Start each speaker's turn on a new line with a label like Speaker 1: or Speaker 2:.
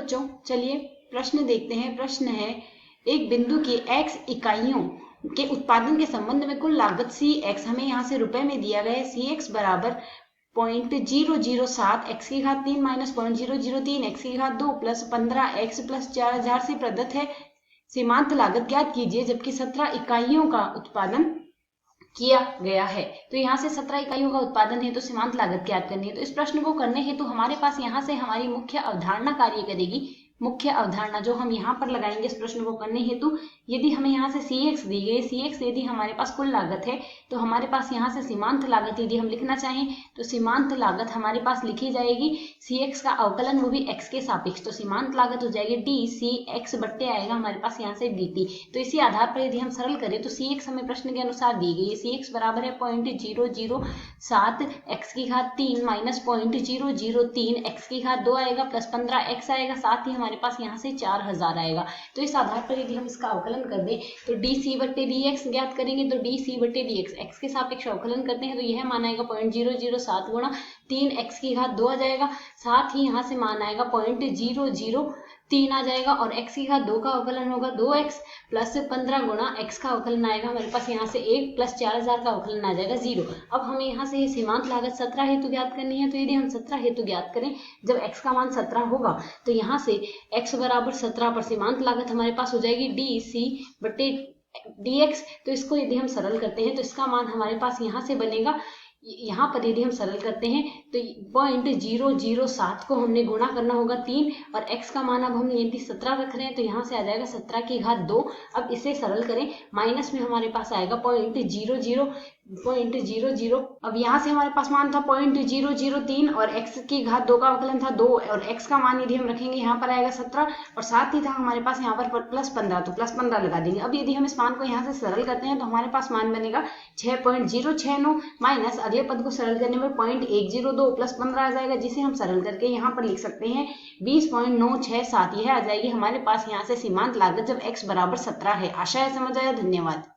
Speaker 1: बच्चों चलिए प्रश्न देखते हैं। प्रश्न है, एक बिंदु की x इकाइयों के उत्पादन के संबंध में कुल लागत cx, हमें यहाँ से रुपए में दिया गया है। cx बराबर 0.007 x की घात 3 माइनस 0.003 x की घात 2 प्लस 15x प्लस 4000 से प्रदत्त है। सीमांत लागत ज्ञात कीजिए जबकि 17 इकाइयों का उत्पादन किया गया है। तो यहाँ से 17 इकाइयों का उत्पादन है तो सीमांत लागत ज्ञात करनी है। तो इस प्रश्न को करने हेतु हमारे पास यहाँ से हमारी मुख्य अवधारणा कार्य करेगी। मुख्य अवधारणा जो हम यहाँ पर लगाएंगे इस प्रश्न को करने हेतु, यदि हमें यहाँ से cx दी गई, cx यदि हमारे पास कुल लागत है तो हमारे पास यहाँ से सीमांत लागत यदि हम लिखना चाहें तो सीमांत लागत हमारे पास लिखी जाएगी cx का अवकलन वो भी x के सापेक्ष। तो सीमांत लागत हो जाएगी dcx बट्टे आएगा हमारे पास यहाँ से dt। तो इसी आधार पर यदि हम सरल करें तो cx हमें प्रश्न के अनुसार दी गई है। cx बराबर है 0.007 x की घात 3 माइनस 0.003 x की घात 2 आएगा प्लस 15x आएगा, साथ ही हमारे पास यहाँ से 4000 आएगा। तो इस आधार पर यदि हम इसका अवकलन कर दें तो dc बट्टे dx ज्ञात करेंगे। तो dc बट्टे dx x के सापेक्ष अवकलन करते हैं तो यह मान आएगा 0.007 गुणा 3x की घात 2 आ जाएगा, साथ ही यहाँ से मान आएगा 0.003 आ जाएगा और x की घात 2 का अवकलन होगा 2x प्लस 15 गुणा x का अवकलन आएगा हमारे पास यहाँ से 1 प्लस 4000 का अवकलन आ जाएगा 0। अब हमें यहाँ से ये सीमांत लागत 17 हेतु ज्ञात करनी है। तो यदि हम 17 हेतु ज्ञात करें, जब x का मान 17 होगा तो यहाँ से x बराबर 17 पर सीमांत लागत हमारे पास हो जाएगी dc बट्टे dx। तो इसको यदि हम सरल करते हैं तो इसका मान हमारे पास यहाँ से बनेगा, यहाँ पर यदि हम सरल करते हैं तो 0.007 को हमने गुणा करना होगा 3 और x का मान अब हम यदि 17 रख रहे हैं तो यहाँ से आ जाएगा 17 की घात 2। अब इसे सरल करें, माइनस में हमारे पास आएगा 0.00। अब यहाँ से हमारे पास मान था 0.003 और x की घात 2 का अवकलन था 2 और x का मान यदि हम रखेंगे यहाँ पर आएगा 17 और साथ ही था हमारे पास यहाँ पर प्लस 15, तो प्लस 15 लगा देंगे। अब यदि हम इस मान को यहाँ से सरल करते हैं तो हमारे पास मान बनेगा 6.069 माइनस अगले पद को सरल करने में 0.102 प्लस 15 आ जाएगा, जिसे हम सरल करके यहाँ पर लिख सकते हैं 20.967। यह आ जाएगी हमारे पास यहाँ से सीमांत लागत जब x बराबर 17 है। आशा है समझ आया। धन्यवाद।